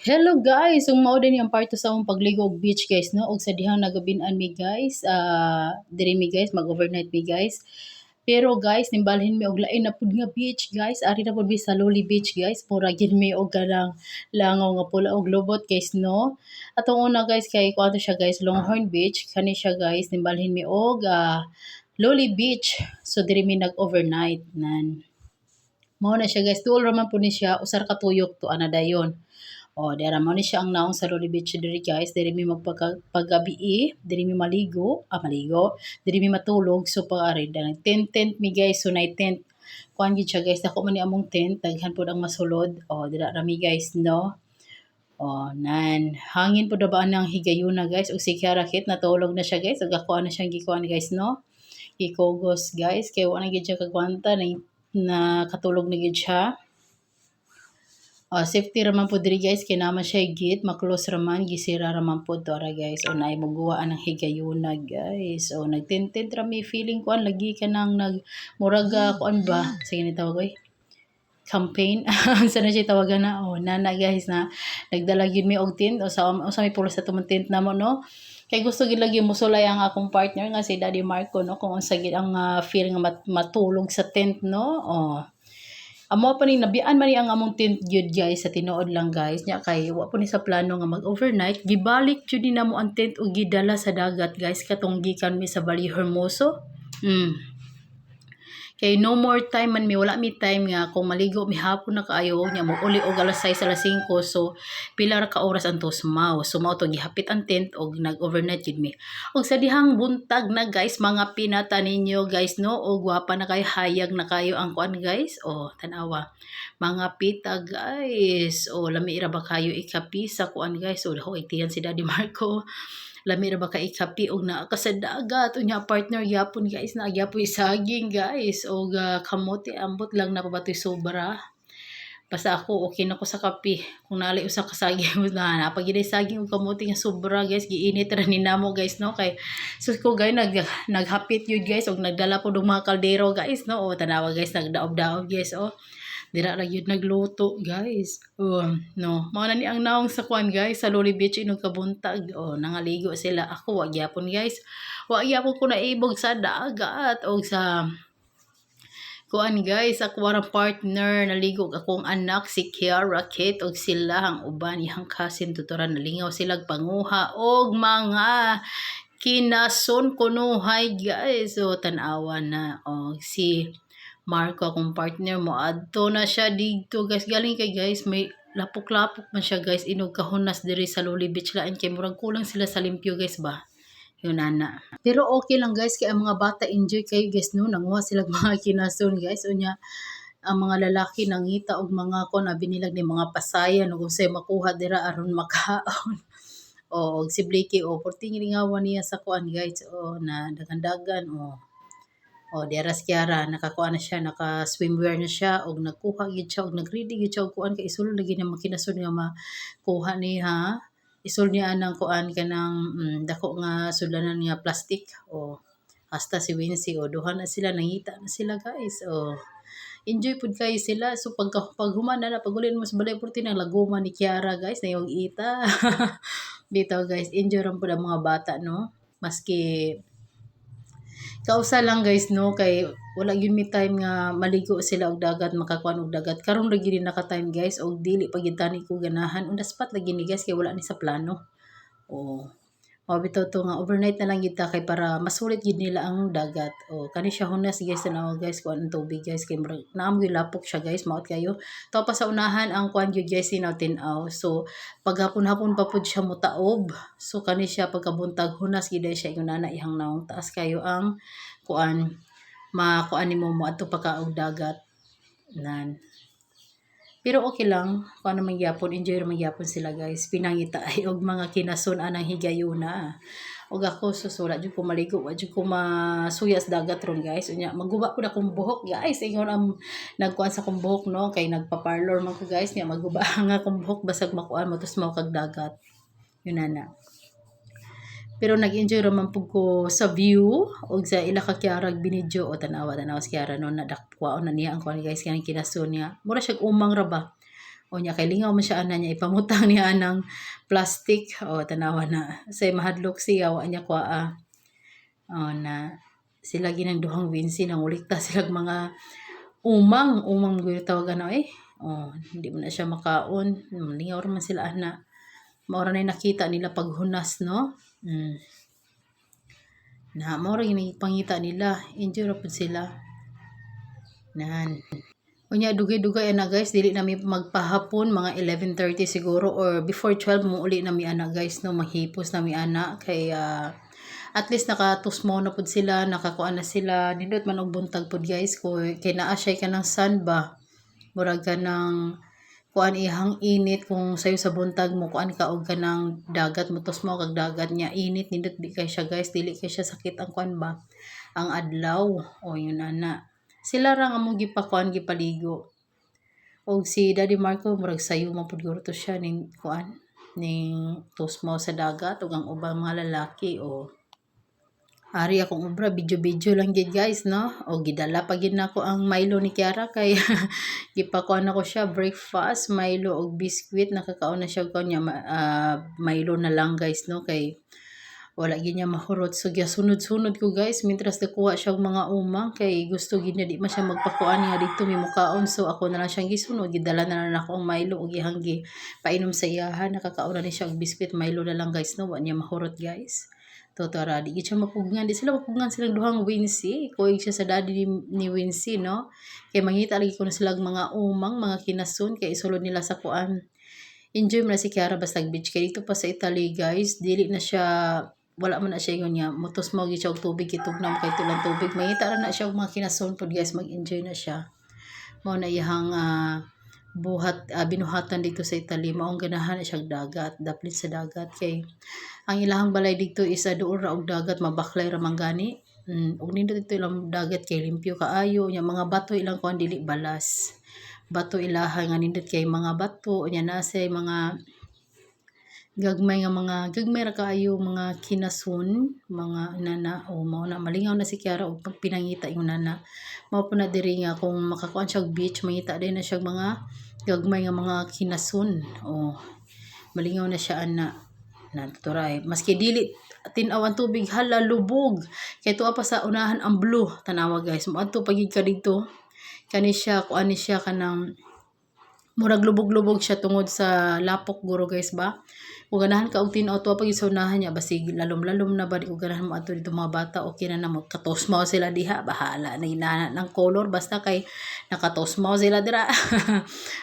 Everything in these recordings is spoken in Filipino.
Hello guys, ug mao din ang part 2 sa akong pagligo og beach guys no, og sa dihang nagabin-an mi guys, diri mi guys mag-overnight mi guys. Pero guys nimbalhin mi og lain na pud nga beach guys, ari na pud mi sa Loli Beach guys, mura gid mi og kanang langaw nga pula og lubot guys no. Atong una guys kay kuan siya guys, Longhorn Beach, kani siya guys nimbalhin mi og Loli Beach. So diri mi nag-overnight nan. Mao na siya guys, tuol ra man pud ni siya, usar ka tuyok to ana dayon. Oh, dera mo ni siya ang naong sa Loli Beach diri guys. Diri mi magpagabi, diri mi maligo, diri mi matulog. So paari nag tent mi guys. So night tent. Kuan gid siya guys. Dako man ni among tent, daghan pud ang masulod. Oh, dira ra mi guys no. Oh, nan hangin pud ba ang higayuna guys. Og si Kiara Kit natulog na siya guys. Og ako na siyang gikuan guys no. Gikogos guys kay wala gid siya kagwanta na katulog na gid siya. Safety raman po diri guys, kay naman siya gate, maklose raman, gisira raman po to ara guys. O naay muguwaan ang higayuna guys. O nagtintent rami feeling ko lagi ka nang muraga kuan ba? Sige ni tawag oy. Campaign. Sana siya tawagan na. O nana guys na nagdala gyud mi og tent o sa may pulos sa tumong tent namo no. Kay gusto gid lagi musulay ang akong partner nga si Daddy Marco no kung unsa gid ang feel nga matulog sa tent no. Amo pa ni nabian man ni ang among tent gyud guys sa tinuod lang guys nya kay wa po ni sa plano nga mag-overnight gibalik jud ni namo ang tent ug gidala sa dagat guys katong gikan mi sa Bali Hermoso. Kay no more time man mi wala mi time nga kung maligo mi hapon na kaayo nya mo uli og alas 6 alas 5 so pila ra ka oras anto sumaw to gihapit ang tent og nag-overnight jud mi. Og sa dihang buntag na guys mga pinata ninyo guys no og gwapa na kay hayag na kayo ang kuan guys. Tanawa mga pita guys. Lami ra ba kayo ikapi sa kuan guys. Dako itiyan si Daddy Marco. Lami ra ba ka ikapi og naa ka sa dagat unya partner yapon guys na gyapon saging guys og kamote ambot lang na pabatoy sobra. Basta ako okay na ko sa kape kung nali usa ka saging na napagid saging ug kamote nga sobra guys giinit ra ni namo guys no kay sus ko guys naghapit yun guys og nagdala po og mga kaldero guys no. Tanawa guys nagdaob-daob guys dira ra gyud nagluto guys. No, mao na ni ang naong sa kwan guys sa Loli Beach inog kabuntag. Nangaligo sila. Ako wa gyapon guys. Wa gyapon ko naibog sa dagat og sa kuan guys ako warang partner naligo akong anak si Kiara Kate og sila ang uban ihang cousin tuturan nalingaw sila panguha og mga kinason kunuhay guys. Tanawa na si Marco akong partner mo adto na siya dito guys galing kay guys may lapok-lapok man siya guys inog kahunas diri sa Loli Beach lain kay murag kulang sila sa limpyo guys ba yun nana. Pero okay lang guys kay ang mga bata enjoy kayo guys no nanguha sila mga kinason guys unya ang mga lalaki nangita og mga kon binilag ni mga pasayan ug unsay makuha dira aron makaon. Og si Blakey porting lingawan niya sa kuan guys na dagan-dagan dera si Kiara nakakuha na siya naka swimwear na siya og nagkuha gid siya og nagready gid siya og kuan kay isulod lagi na makinasod nga makuha ni isul niya anang kuan kanang dako nga sudlanan nga plastic hasta si Wincy duha na sila nangita na sila guys. Enjoy pud kayo sila so paghuman na pagulin mo sa balay porti nang laguma ni Kiara guys na yung ita. Dito guys enjoy ram pud ang mga bata no maski kausa lang guys no kay wala gyud mi time nga maligo sila og dagat makakuan og dagat karon ra gyud naka time guys og dili pa gyud tani ko ganahan on the spot lagi ni guys kay wala ni sa plano. Mabitaw to nga overnight na lang gyud ta kay para masulit gyud nila ang dagat. Kani siya hunas guys tanaw guys kuan ang tubig guys kay naam gyud lapok siya guys maot kayo. Taw pa sa unahan ang kuan gyud guys tinaw. So paghapon-hapon pa pud siya mutaob. So kani siya pagkabuntag hunas gyud siya yung nana ihang naong taas kayo ang kuan makuan nimo mo adto pa ka og dagat nan. Pero okay lang kuan naman gyapon enjoy naman gyapon sila guys pinangita ay og mga kinason anang higayuna. Og ako susura jud ko maligo wa jud ko masuyas dagat ron guys unya maguba ko na kong buhok guys ingon ang nagkuan sa kong buhok no kay nagpa-parlor man ko guys nya maguba nga kong buhok basag makuan mo tus mao kag dagat yun nana. Pero nag-enjoy raman pud ko sa view og sa ila ka Kiara binidyo tanawa si Kiara no nadakwaon na niya ang kuan guys kanang kinason niya mura siya umang ra ba O nya kay lingaw man siya ana niya ipamutang niya ng plastic. O tanawa na. Say mahadlok siya wa niya kwa o na sila ginang duhang winsi nang ulikta sila mga umang gyud tawag ano hindi mo na siya makaon. Lingaw ra man sila ana. Mao ra na nakita nila paghunas no. Na mao ra gini pangita nila. Enjoy ra pud sila. Nan. Unya dugay-dugay ana guys, dili na mi magpahapon mga 11:30 siguro or before 12 mo uli na mi ana guys no, maghipos na mi ana kay at least nakatusmo na pud sila, nakakuan na sila, nindot man og buntag pud guys ko kay naa siya kanang sun ba. Murag ka ng kuan ihang init kung sayo sa buntag mo kuan ka og kanang dagat mo tusmo kag dagat niya init nindot di kay siya guys, dili kay siya sakit ang kuan ba ang adlaw o yun ana. Sila ra nga among gipakuan gipaligo. Og si Daddy Marco murag sayo man pud to siya ning kuan ning tusmo sa dagat ug ang ubang mga lalaki o ari akong obra video lang gid guys no. O gidala pa gid nako ang Milo ni Kiara kay gipakuan nako siya breakfast Milo og biscuit nakakaon na siya ko niya Milo na lang guys no kay wala gid niya mahurot so gisunod-sunod ko guys mintras nakuha siya og mga umang kay gusto gid niya di man siya magpakuan niya dito mi mukaon so ako na lang siyang gisunod gidala na lang ako ang Milo og ihanggi painom sa iyahan nakakaon na ni siya og biscuit Milo na lang guys no wa niya mahurot guys totara di gid siya mapugngan di sila mapugngan silang duhang Wincy kuig siya sa daddy ni Wincy no kay mangita lagi ko na silang mga umang mga kinasun kay isulod nila sa kuan enjoy man si Kiara basta beach kay dito pa sa Italy guys dili na siya wala man na siya yun niya mutos mo siya og tubig itugnaw kay tulang tubig mangita ra na siya og mga kinason pod guys mag-enjoy na siya mao na iyang binuhatan dito sa Italy maong ganahan na siya dagat daplit sa dagat kay ang ilahang balay dito is duol ra og dagat mabaklay ra manggani og nindot dito ilang dagat kay limpyo kaayo nya mga bato ilang kuan dili balas bato ilaha nga nindot kay mga bato nya nasay mga gagmay ra kaayo mga kinasun mga nana o mao na malingaw na si Kiara og pag pinangita yung nana mao po na diri nga kung makakuan siya og beach mangita din na siya mga gagmay nga mga kinasun o malingaw na siya ana naturay maski dili tin-awan tubig hala lubog kay tuwa pa sa unahan ang blue tanawa guys moadto pagid ka dito kani siya kuan ni siya kanang murag lubog-lubog siya tungod sa lapok guro guys ba ug ganahan ka og tin-aw tuwa pag isaunahan niya basig lalom-lalom na ba di ug ganahan mo adto dito mga bata okay na namo katosmaw sila diha bahala na inana ng color basta kay nakatosmaw sila dira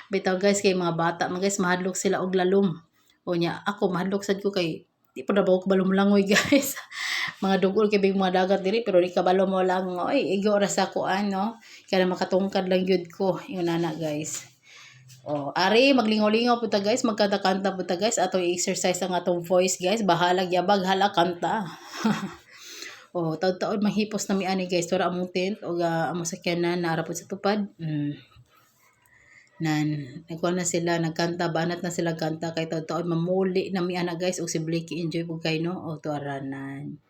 bitaw guys kay mga bata man guys mahadlok sila og lalom o nya ako mahadlok sad ko kay di pa daw ko balumlangoy guys mga dugol kay big mga dagat diri pero di ka balom mo lang oy igo ra sa kuan no kaya makatungkad lang gyud ko yung nana guys. O, ari, maglingaw-lingaw po ta guys, magkanta-kanta po ta guys, atong i-exercise ang atong voice guys, bahalag yabag, hala, kanta. O, taon-taon mahipos na mi ani guys, tura among tent, o among sakyanan, naarapod sa tupad. Nagkuha na sila, nagkanta, banat na sila kanta, kay taon-taon mamuli na mi ana guys, o si Blakey enjoy po kayo no, o tuaranan.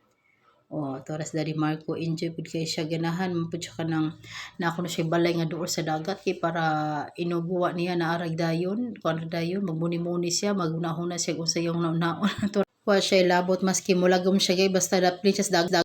O, toras Daddy Marco enjoy pud kay siya ganahan man pud siya kanang nako na siya balay nga duol sa dagat kay para inuguwa niya na arag dayon kuan dayon magmuni-muni siya magunahon na siya kung sa yung naon wa siya labot maski mulagom siya gay basta dapli siya sa dagat